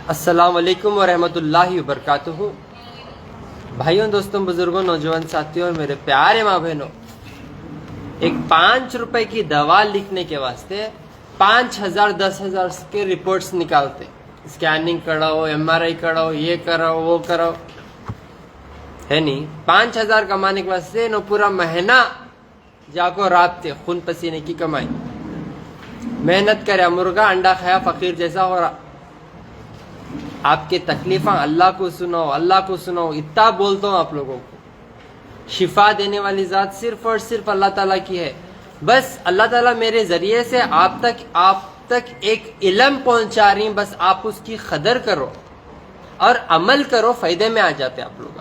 السلام علیکم ورحمۃ اللہ وبرکاتہ۔ بھائیوں، دوستوں، بزرگوں، نوجوان ساتھیوں اور میرے پیارے ماں بہنوں، ایک 5 روپے کی دوا لکھنے کے واسطے 5,000 10,000 کے رپورٹس نکالتے، اسکیننگ کراؤ، MRI کراؤ، یہ کراؤ، وہ کراؤ، ہے نہیں؟ 5,000 کمانے کے واسطے نو پورا مہینہ جاگو رات تے خون پسینے کی کمائی، محنت کرے، مرغا انڈا کھایا فقیر جیسا ہو رہا۔ آپ کی تکلیفاں اللہ کو سناؤ، اللہ کو سناؤ، اتنا بولتا ہوں آپ لوگوں کو۔ شفا دینے والی ذات صرف اور صرف اللہ تعالیٰ کی ہے۔ بس اللہ تعالیٰ میرے ذریعے سے آپ تک ایک علم پہنچا رہی ہیں، بس آپ اس کی قدر کرو اور عمل کرو، فائدے میں آ جاتے آپ لوگ۔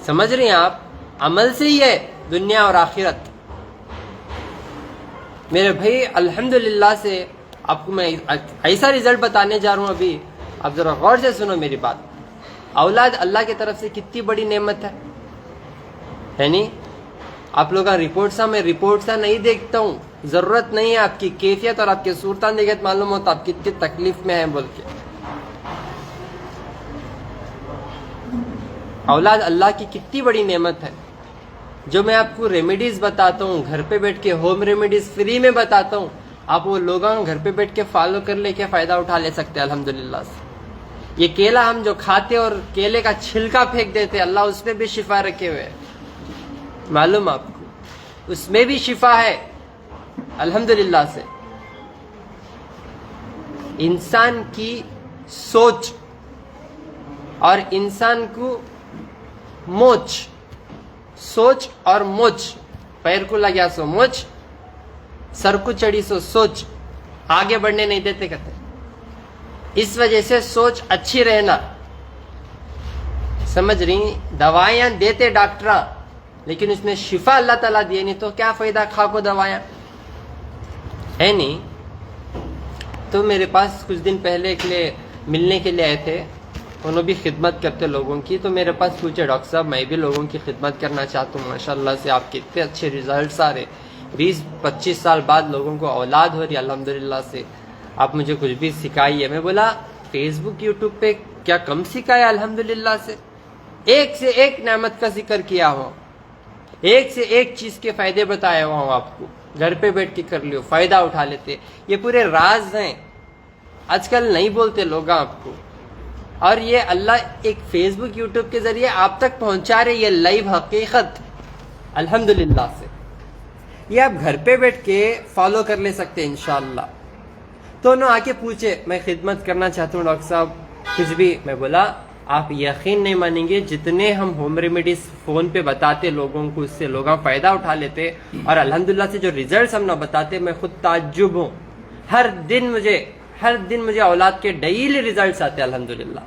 سمجھ رہے ہیں آپ؟ عمل سے ہی ہے دنیا اور آخرت۔ میرے بھائی، الحمدللہ سے آپ کو میں ایسا رزلٹ بتانے جا رہا ہوں ابھی، آپ ذرا غور سے سنو میری بات۔ اولاد اللہ کی طرف سے کتنی بڑی نعمت ہے نہیں؟ آپ لوگ میں رپورٹ نہیں دیکھتا ہوں، ضرورت نہیں ہے، آپ کی کیفیت اور آپ کی صورتان دیکھت معلوم ہوتا آپ کتنی تکلیف میں ہیں بول کے۔ اولاد اللہ کی کتنی بڑی نعمت ہے۔ جو میں آپ کو ریمیڈیز بتاتا ہوں گھر پہ بیٹھ کے، ہوم ریمیڈیز فری میں بتاتا ہوں، آپ وہ لوگوں گھر پہ بیٹھ کے فالو کر لے کے فائدہ اٹھا لے سکتے ہیں الحمدللہ سے۔ یہ کیلا ہم جو کھاتے اور کیلے کا چھلکا پھینک دیتے، اللہ اس میں بھی شفا رکھے ہوئے، معلوم آپ کو؟ اس میں بھی شفا ہے الحمدللہ سے۔ انسان کی سوچ اور انسان کو سوچ اور موچ، پیر کو لگیا سو موچ، سر کو چڑھی سو سوچ، آگے بڑھنے نہیں دیتے کہتے۔ اس وجہ سے سوچ اچھی رہنا، سمجھ رہی؟ دوائیاں دیتے ڈاکٹراں، لیکن اس میں شفا اللہ تعالیٰ دیے نہیں تو کیا فائدہ کھا کو دوائیاں، ہے نہیں؟ تو میرے پاس کچھ دن پہلے ملنے کے لیے آئے تھے، انہوں بھی خدمت کرتے لوگوں کی، تو میرے پاس پوچھے ڈاکٹر صاحب میں بھی لوگوں کی خدمت کرنا چاہتا ہوں، ماشاءاللہ سے آپ کے اتنے اچھے ریزلٹس آ رہے، 20-25 سال بعد لوگوں کو اولاد ہو رہی الحمدللہ سے، آپ مجھے کچھ بھی سکھائیے۔ میں بولا فیس بک یوٹیوب پہ کیا کم سکھایا الحمدللہ سے؟ ایک سے ایک نعمت کا ذکر کیا ہو، ایک سے ایک چیز کے فائدے بتایا ہوا ہوں آپ کو، گھر پہ بیٹھ کے کر لیو، فائدہ اٹھا لیتے۔ یہ پورے راز ہیں، آج کل نہیں بولتے لوگ آپ کو، اور یہ اللہ ایک فیس بک یوٹیوب کے ذریعے آپ تک پہنچا رہے، یہ لائیو حقیقت الحمدللہ سے۔ یہ آپ گھر پہ بیٹھ کے فالو کر لے سکتے ہیں انشاءاللہ۔ تو انہوں آ کے پوچھے میں خدمت کرنا چاہتا ہوں ڈاکٹر صاحب کچھ بھی۔ میں بولا آپ یقین نہیں مانیں گے، جتنے ہم ہوم ریمیڈیز فون پہ بتاتے لوگوں کو، اس سے لوگ فائدہ اٹھا لیتے، اور الحمدللہ سے جو ریزلٹس ہم نہ بتاتے، میں خود تعجب ہوں۔ ہر دن مجھے اولاد کے ڈیلی ریزلٹس آتے الحمدللہ،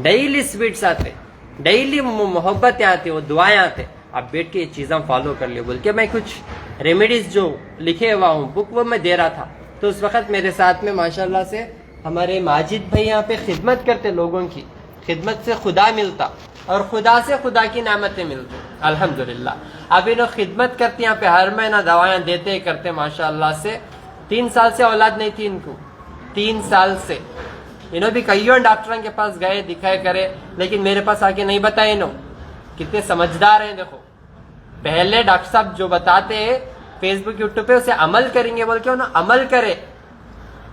ڈیلی سویٹس آتے، ڈیلی محبتیں آتے، وہ دعائیں آتے، آپ بیٹھ کے یہ چیزیں فالو کر لیو بول کے۔ میں کچھ ریمیڈیز جو لکھے ہوا ہوں بک، وہ میں دے رہا تھا، تو اس وقت میرے ساتھ میں ماشاءاللہ سے ہمارے ماجد بھائی یہاں پہ خدمت کرتے، لوگوں کی خدمت سے خدا ملتا، اور خدا سے خدا کی نعمتیں ملتی الحمدللہ۔ اب انہوں خدمت کرتے یہاں پہ، ہر مہینہ دوائیاں دیتے کرتے ماشاءاللہ سے۔ 3 سال سے اولاد نہیں تھی ان کو، 3 سال سے انہوں بھی کئیوں ڈاکٹروں کے پاس گئے، دکھائے کرے، لیکن میرے پاس آ کے نہیں بتائے۔ انہوں کتنے سمجھدار ہیں، دیکھو پہلے ڈاکٹر صاحب جو بتاتے فیس بک یوٹیوب پہ اسے عمل کریں گے بول کے، انہوں عمل کرے،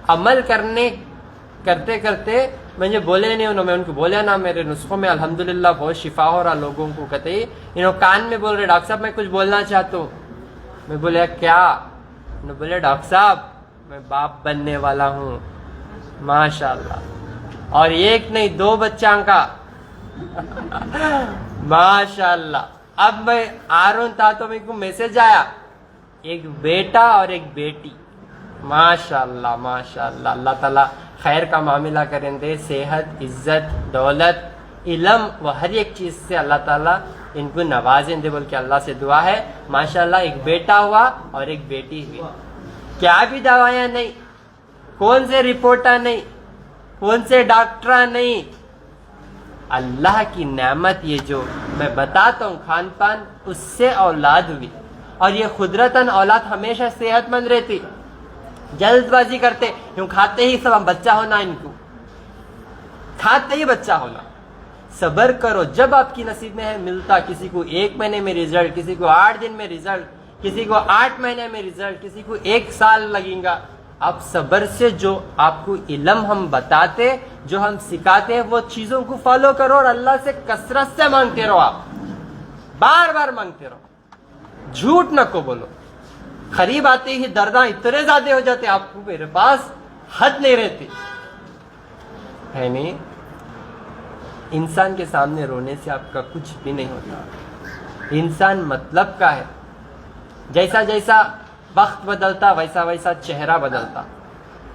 عمل کرتے مجھے بولے نہیں انہوں، میں ان کو بولیا نا میرے نسخوں میں الحمدللہ بہت شفا ہو رہا لوگوں کو، کہتے انہوں کان میں بول رہے ڈاکٹر صاحب میں کچھ بولنا چاہتا ہوں۔ میں بولیا کیا؟ انہوں بولے ڈاکٹر صاحب میں باپ بننے والا ہوں ماشاءاللہ، اور ایک نہیں 2 بچوں کا ماشاءاللہ۔ اب میں آ رہا ہوں تھا تو میرے کو میسج آیا، ایک بیٹا اور ایک بیٹی، ماشاءاللہ ماشاءاللہ۔ اللہ تعالیٰ خیر کا معاملہ کریں دے، صحت، عزت، دولت، علم و ہر ایک چیز سے اللہ تعالیٰ ان کو نوازیں دے بول کے اللہ سے دعا ہے۔ ماشاءاللہ ایک بیٹا ہوا اور ایک بیٹی ہوئی، کیا بھی دوائیاں نہیں، کون سے رپورٹاں نہیں، کون سے ڈاکٹراں نہیں، اللہ کی نعمت یہ جو میں بتاتا ہوں کھان پان، اس سے اولاد ہوئی، اور یہ قدرتاً اولاد ہمیشہ صحت مند رہتی، جلد بازی کرتے، یوں کھاتے ہی سب بچہ ہونا ان کو، کھاتے ہی بچہ ہونا. صبر کرو, جب آپ کی نصیب میں ہے ملتا, کسی کو 1 مہینے میں رزلٹ, کسی کو 8 دن میں رزلٹ, کسی کو 8 مہینے میں رزلٹ, کسی کو 1 سال لگیں گا. آپ صبر سے جو آپ کو علم ہم بتاتے, جو ہم سکھاتے ہیں, وہ چیزوں کو فالو کرو اور اللہ سے کثرت سے مانگتے رہو. آپ بار بار مانگتے رہو, جھوٹ نہ کو بولو. قریب آتے ہی درداں اتنے زیادہ ہو جاتے, آپ کو میرے پاس حد نہیں رہتی ہے. نہیں, انسان کے سامنے رونے سے آپ کا کچھ بھی نہیں ہوتا. انسان مطلب کا ہے. جیسا جیسا وقت بدلتا ویسا ویسا چہرہ بدلتا,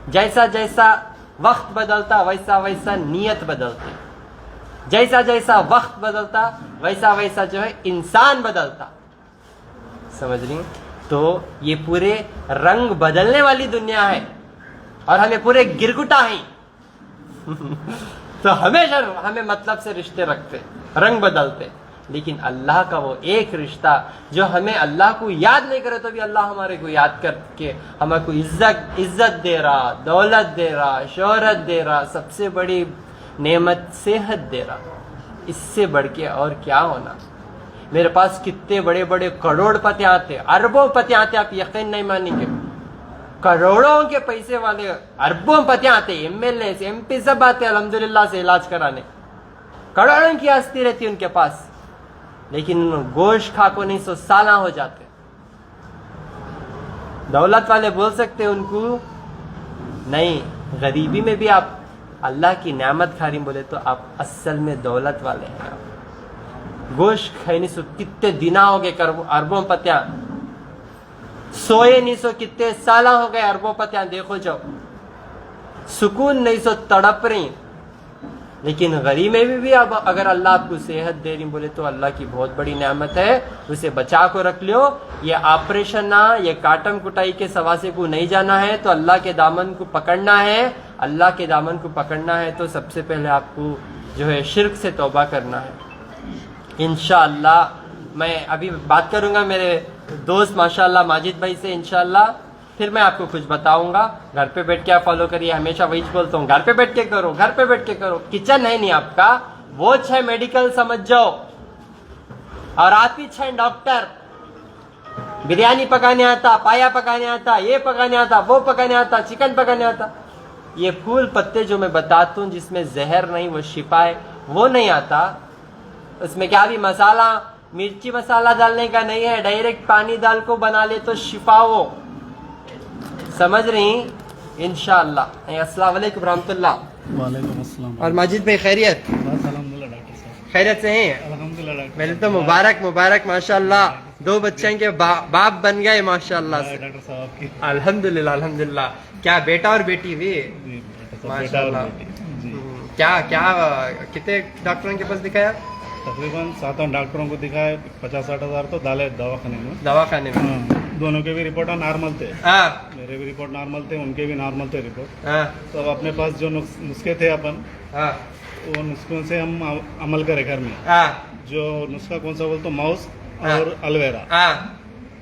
جیسا جیسا وقت بدلتا ویسا ویسا نیت بدلتی, جیسا جیسا وقت بدلتا ویسا ویسا جو ہے انسان بدلتا. سمجھ رہی ہیں؟ تو یہ پورے رنگ بدلنے والی دنیا ہے اور ہمیں پورے گرگٹا ہیں. تو ہمیشہ ہمیں مطلب سے رشتے رکھتے, رنگ بدلتے. لیکن اللہ کا وہ ایک رشتہ جو ہمیں اللہ کو یاد نہیں کرے تو بھی اللہ ہمارے کو یاد کر کے ہمیں کو عزت دے رہا, دولت دے رہا, شہرت دے رہا, سب سے بڑی نعمت صحت دے رہا. اس سے بڑھ کے اور کیا ہونا. میرے پاس کتنے بڑے بڑے کروڑ پتی آتے, اربوں پتی آتے, آپ یقین نہیں مانیں گے. کروڑوں کے پیسے والے اربوں پتی آتے, MLA سے MP سب آتے الحمدللہ سے علاج کرانے. کروڑوں کی ہستی رہتی ان کے پاس, لیکن گوشت کھا کو نہیں 100 سالہ ہو جاتے. دولت والے بول سکتے ان کو نہیں, غریبی میں بھی آپ اللہ کی نعمت کھا رہی بولے تو آپ اصل میں دولت والے ہیں. گوشت کھائی نہیں سو کتنے دن ہو گئے, اربوں پتیاں سوئے نہیں سو کتنے سالہ ہو گئے, اربوں پتیاں دیکھو جو سکون نہیں سو تڑپ رہی. لیکن غریب میں بھی اب اگر اللہ آپ کو صحت دے رہی بولے تو اللہ کی بہت بڑی نعمت ہے, اسے بچا کو رکھ لو. یہ آپریشن نہ, یہ کاٹم کٹائی کے سواسے کو نہیں جانا ہے, تو اللہ کے دامن کو پکڑنا ہے. اللہ کے دامن کو پکڑنا ہے تو سب سے پہلے آپ کو جو ہے شرک سے توبہ کرنا ہے. انشاءاللہ میں ابھی بات کروں گا میرے دوست ماشاءاللہ ماجد بھائی سے انشاءاللہ, پھر میں آپ کو کچھ بتاؤں گا. گھر پہ بیٹھ کے آپ فالو کریے, ہمیشہ وہی بولتا ہوں, گھر پہ بیٹھ کے کرو, گھر پہ بیٹھ کے کرو. کچن ہے نہیں آپ کا, وہ ہے میڈیکل سمجھ جاؤ, اور آپ ہی ہے ڈاکٹر. بریانی پکانے آتا, پایا پکانے آتا, یہ پکانے آتا, وہ پکانے آتا, چکن پکانے آتا. یہ پھول پتے جو میں بتاتا ہوں جس میں زہر نہیں وہ شفا ہے, وہ نہیں آتا. اس میں کیا بھی مسالہ مرچی مسالہ ڈالنے کا نہیں ہے, ڈائریکٹ پانی ڈال کو بنا لے تو شفا ہو. سمجھ رہی انشاءاللہ. السلام علیکم رحمۃ اللہ. وعلیکم السلام. اور ماجد بھائی خیریت؟ الحمدللہ ڈاکٹر صاحب خیریت سے ہیں؟ الحمدللہ ڈاکٹر میرے تو مبارک ماشاءاللہ, 2 بچوں کے باپ بن گئے ماشاءاللہ سے. ڈاکٹر صاحب کی الحمدللہ. کیا بیٹا اور بیٹی بھی؟ جی ڈاکٹر صاحب, ماشاءاللہ. بیٹا اور بیٹی. جی کیا کتنے ڈاکٹروں کے پاس دکھایا؟ تقریباً 7 ڈاکٹروں کو دکھائے, 50-60 ہزار تو ڈالے دواخانے میں. دواخانے میں. ہاں, دونوں کے بھی رپورٹ نارمل تھے. ہاں میرے بھی رپورٹ نارمل تھے, ان کے بھی نارمل تھے رپورٹ. ہاں تو اب اپنے پاس جو نسخے تھے اپن, ہاں وہ نسخوں سے ہم عمل کرے گھر میں. ہاں جو نسخہ کون سا بولتے ماؤس اور الویرا. ہاں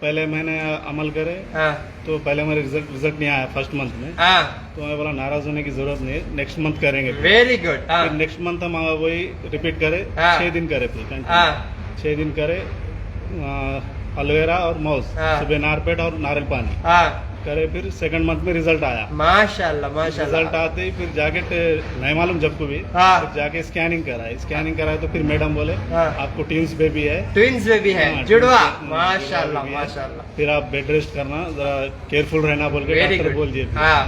پہلے میں نے عمل کرے ہاں تو پہلے میرے رزلٹ نہیں آیا فرسٹ منتھ میں. ہاں تو میں بولا ناراض ہونے کی ضرورت نہیں ہے, نیکسٹ منتھ کریں گے. Very good. ہاں پھر نیکسٹ منتھ ہم وہی ریپیٹ کرے, ہاں. 6 دن کرے پھر ہاں 6 دن کرے الویرا اور ماؤس, ہاں. صبح نارپیٹ اور ناریل پانی ہاں کرے. پھر سیکنڈ منتھ میں ریزلٹ آیا. ماشاءاللہ رزلٹ ماشاءاللہ. آتے ہی پھر جا کے نہیں معلوم جب کو بھی, ہاں. پھر جا کے اسکیننگ کرایا تو پھر میڈم بولے ہاں. آپ کو ٹوینس بیبی ہے, ٹوینز میں بھی ہے, ہاں, جڑوا. twins ماشاءاللہ baby ہے. ماشاءاللہ. پھر آپ بیڈ ریسٹ کرنا, ذرا کیئرفل رہنا بول کے ویری ڈاکٹر بول گڈ. دیے. ہاں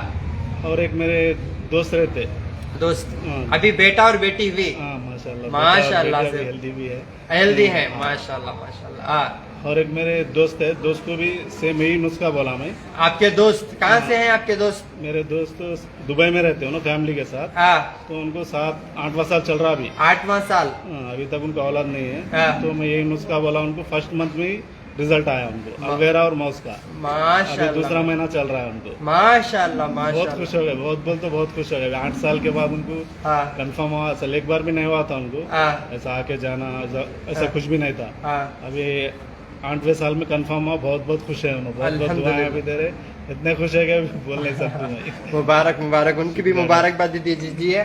اور ایک میرے دوست رہتے, دوست ہاں. ابھی بیٹا اور بیٹی ہوئی, ہاں ماشاءاللہ, ماشاءاللہ سے. ہیلدی بھی ہے. ہیلدی ہے ماشاءاللہ ماشاءاللہ. ہاں اور ایک میرے دوست ہے, دوست کو بھی سیم یہی نسخہ بولا میں. آپ کے دوست کہاں سے ہیں؟ آپ کے دوست میرے دوست دبئی میں رہتے ہیں نا فیملی کے ساتھ. ہاں تو ان کو 7-8واں سال چل رہا ابھی. 8واں سال. ہاں, ابھی تک ان کا اولاد نہیں ہے. ہاں. تو میں یہی نسخہ بولا ان کو, فرسٹ منتھ میں ہی ریزلٹ آیا ان کو, الویرا اور ماؤس کا. ابھی ماشاءاللہ دوسرا مہینہ چل رہا ہے ان کو. ماشاءاللہ بہت ماشاءاللہ. خوش ہو گئے, بہت خوش ہو گئے. 8 سال کے بعد ان کو ہاں کنفرم ہوا. اصل ایک بار بھی نہیں ہوا تھا ان کو ہاں ایسا آ کے جانا, ایسا کچھ بھی نہیں تھا. ہاں ابھی 8ویں سال میں کنفرم ہوا. بہت خوش ہے انہوں, بہت دعائیں بھی دے رہے. اتنے خوش ہے کہ بول نہیں سکتے. مبارک ان کی بھی مبارکباد دیجیے.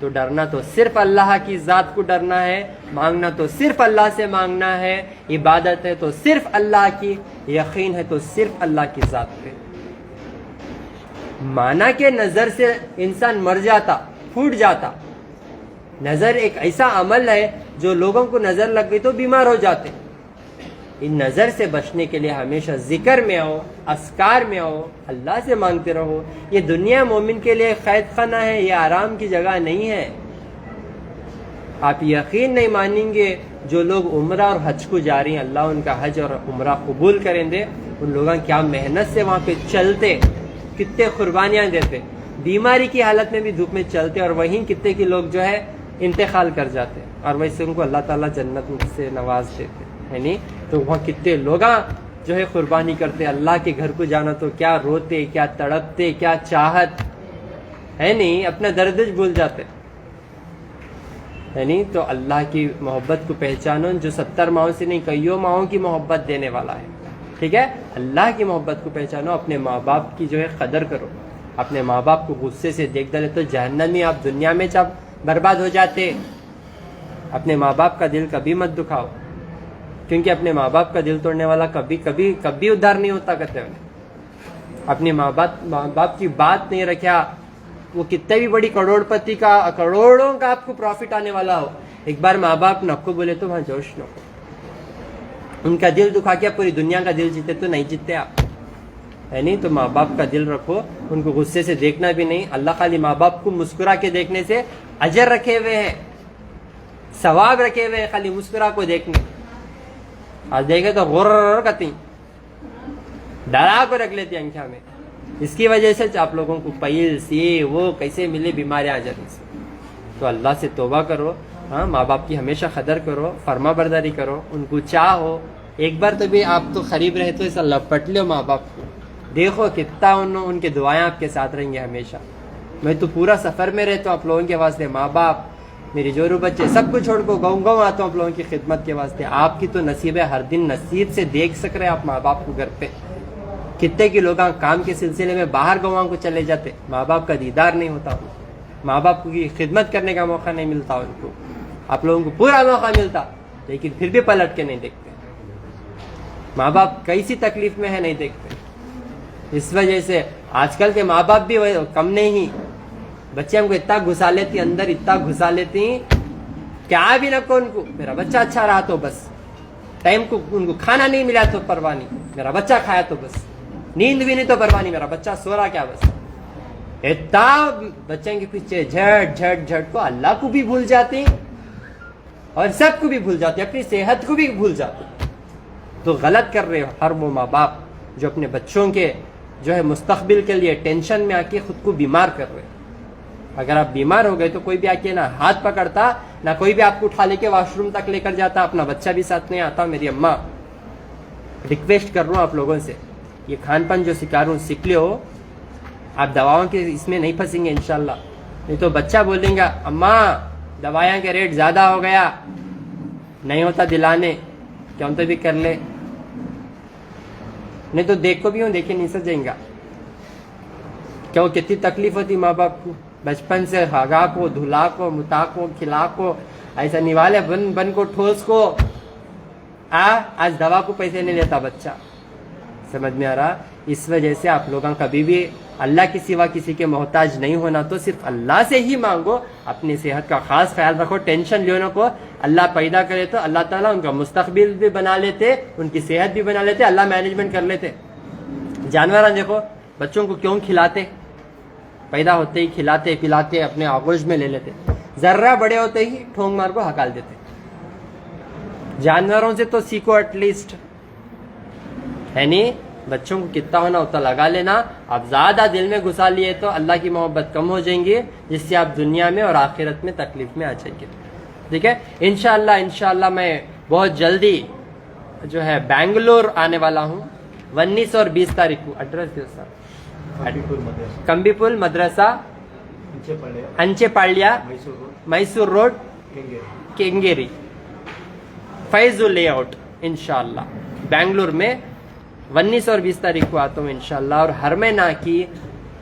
تو ڈرنا تو صرف اللہ کی ذات کو ڈرنا ہے، مانگنا تو صرف اللہ سے مانگنا ہے، عبادت ہے تو صرف اللہ کی، یقین ہے تو صرف اللہ کی ذات پہ۔ مانا کہ نظر سے انسان مر جاتا، پھوٹ جاتا۔ نظر ایک ایسا عمل ہے جو لوگوں کو نظر لگ گئی تو بیمار ہو جاتے۔ ان نظر سے بچنے کے لیے ہمیشہ ذکر میں آؤ، اذکار میں آؤ، اللہ سے مانگتے رہو۔ یہ دنیا مومن کے لیے قید خانہ ہے، یہ آرام کی جگہ نہیں ہے۔ آپ یقین نہیں مانیں گے، جو لوگ عمرہ اور حج کو جا رہی ہیں، اللہ ان کا حج اور عمرہ قبول کریں دے، ان لوگوں کیا محنت سے وہاں پہ چلتے، کتنے قربانیاں دیتے، بیماری کی حالت میں بھی دھوپ میں چلتے، اور وہیں کتنے کے لوگ جو ہے انتقال کر جاتے، اور ویسے ان کو اللہ تعالیٰ جنت سے نواز دیتے ہے نہیں۔ تو وہاں کتنے لوگ جو ہے قربانی کرتے، اللہ کے گھر کو جانا تو کیا روتے، کیا تڑپتے، کیا چاہت ہے نہیں، اپنا درد بھول جاتے ہے نہیں۔ تو اللہ کی محبت کو پہچانو جو 70 ماہوں سے نہیں، کئیوں ماہوں کی محبت دینے والا ہے، ٹھیک ہے۔ اللہ کی محبت کو پہچانو، اپنے ماں باپ کی جو ہے قدر کرو۔ اپنے ماں باپ کو غصے سے دیکھ ڈالے تو جہنمی آپ دنیا میں جب برباد ہو جاتے۔ اپنے ماں باپ کا دل کبھی مت دکھاؤ، کیونکہ اپنے ماں باپ کا دل توڑنے والا کبھی ادھار نہیں ہوتا، کہتے ہیں۔ اپنے ماں باپ کی بات نہیں رکھا، وہ کتنے بھی بڑی کروڑ پتی کا، کروڑوں کا آپ کو پروفٹ آنے والا ہو، ایک بار ماں باپ نکو بولے تو وہاں جوش نکو۔ ان کا دل دکھا کے پوری دنیا کا دل جیتے تو نہیں جیتے آپ، ہے نہیں۔ تو ماں باپ کا دل رکھو، ان کو غصے سے دیکھنا بھی نہیں۔ اللہ خالی ماں باپ کو مسکرا کے دیکھنے سے اجر رکھے ہوئے ہیں، ثواب رکھے ہوئے ہیں، خالی مسکرا کو دیکھنے۔ آج دیکھے تو غرر کرتی، ڈرا کو رکھ لیتی آنکھوں میں۔ اس کی وجہ سے آپ لوگوں کو پیلس یہ وہ کیسے ملے بیماریاں آ جاتی سے۔ تو اللہ سے توبہ کرو، ہاں، ماں باپ کی ہمیشہ قدر کرو، فرما برداری کرو، ان کو چاہو۔ ایک بار تو بھی آپ تو قریب رہے تو ایسا لپٹ لو ماں باپ کو، دیکھو کتنا ان کے دعائیں آپ کے ساتھ رہیں گے ہمیشہ۔ میں تو پورا سفر میں رہتا ہوں آپ لوگوں کے واسطے، ماں باپ، میری جورو بچے سب کو چھوڑ کو گاؤں آتا ہوں آپ لوگوں کی خدمت کے واسطے۔ آپ کی تو نصیب ہے، ہر دن نصیب سے دیکھ سک رہے آپ ماں باپ کو گھر پہ۔ کتنے کے لوگ کام کے سلسلے میں باہر گاؤں کو چلے جاتے، ماں باپ کا دیدار نہیں ہوتا، ماں باپ کی خدمت کرنے کا موقع نہیں ملتا ان کو۔ آپ لوگوں کو پورا موقع ملتا، لیکن پھر بھی پلٹ کے نہیں دیکھتے۔ ماں باپ کیسی تکلیف میں ہے نہیں دیکھتے۔ اس وجہ سے آج کل کے ماں باپ بھی کم نہیں، بچے ہم کو اتنا گھسا لیتی اندر، اتنا گھسا لیتی کیا بھی نہ کو ان کو، میرا بچہ اچھا رہا تو بس، ٹائم کو ان کو کھانا نہیں ملا تو پرواہ نہیں، میرا بچہ کھایا تو بس، نیند بھی نہیں تو پرواہ نہیں، میرا بچہ سو رہا کیا بس۔ اتنا بچوں کے پیچھے جھٹ کو اللہ کو بھی بھول جاتے اور سب کو بھی بھول جاتے، اپنی صحت کو بھی بھول جاتے۔ تو غلط کر رہے ہو ہر وہ ماں باپ جو اپنے بچوں کے جو ہے مستقبل کے لیے ٹینشن میں آ کے خود کو بیمار کر رہے۔ اگر آپ بیمار ہو گئے تو کوئی بھی آ کے نہ ہاتھ پکڑتا، نہ کوئی بھی آپ کو اٹھا لے کے واش روم تک لے کر جاتا، اپنا بچہ بھی ساتھ نہیں آتا۔ میری اماں ریکویسٹ کر رہا ہوں آپ لوگوں سے، یہ کھان پان جو سکھا رہا ہوں سیکھ لے ہو، آپ دواؤں کے اس میں نہیں پھنسیں گے انشاءاللہ۔ نہیں تو بچہ بولیں گا اماں دوائیاں کے ریٹ زیادہ ہو گیا، نہیں ہوتا دلانے، کیوں تو بھی کر لے، نہیں تو دیکھ کو بھی ہوں دیکھے نہیں سجیں گا۔ کیوں کتنی تکلیف ہوتی ماں باپ کو، بچپن سے ہاگا کو، دھلا کو، متا کو، کھلا کو، ایسا نوالے بن کو، ٹھوس کو، آج دوا کو پیسے نہیں لیتا بچہ۔ سمجھ میں آ رہا؟ اس وجہ سے آپ لوگوں کبھی بھی اللہ کے سوا کسی کے محتاج نہیں ہونا، تو صرف اللہ سے ہی مانگو، اپنی صحت کا خاص خیال رکھو، ٹینشن لینے کو اللہ پیدا کرے تو اللہ تعالیٰ ان کا مستقبل بھی بنا لیتے، ان کی صحت بھی بنا لیتے، اللہ مینجمنٹ کر لیتے۔ جانور دیکھو بچوں کو کیوں کھلاتے، پیدا ہوتے ہی کھلاتے پلاتے اپنے آغوش میں لے لیتے، ذرہ بڑے ہوتے ہی ٹھونگ مار کو ہکال دیتے۔ جانوروں سے تو سیکھو ایٹ لیسٹ، ہے نہیں؟ بچوں کو کتنا ہونا اتنا لگا لینا۔ آپ زیادہ دل میں گھسا لیے تو اللہ کی محبت کم ہو جائیں گی، جس سے آپ دنیا میں اور آخرت میں تکلیف میں آ جائیں گے، ٹھیک ہے۔ انشاءاللہ میں بہت جلدی جو ہے بنگلور آنے والا ہوں، 19 اور 20 تاریخ کو۔ ایڈریس دو سر۔ کمبی پل مدرسہ، انچے پاڑیا، میسور روڈ، کینگیری، فیض لے آؤٹ، انشاءاللہ بنگلور میں 19 اور 20 تاریخ کو آتا ہوں انشاءاللہ۔ اور ہر مہینہ کی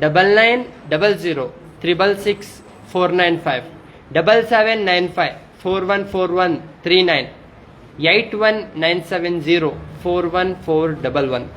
9900666495, 7795414139, 8197041411।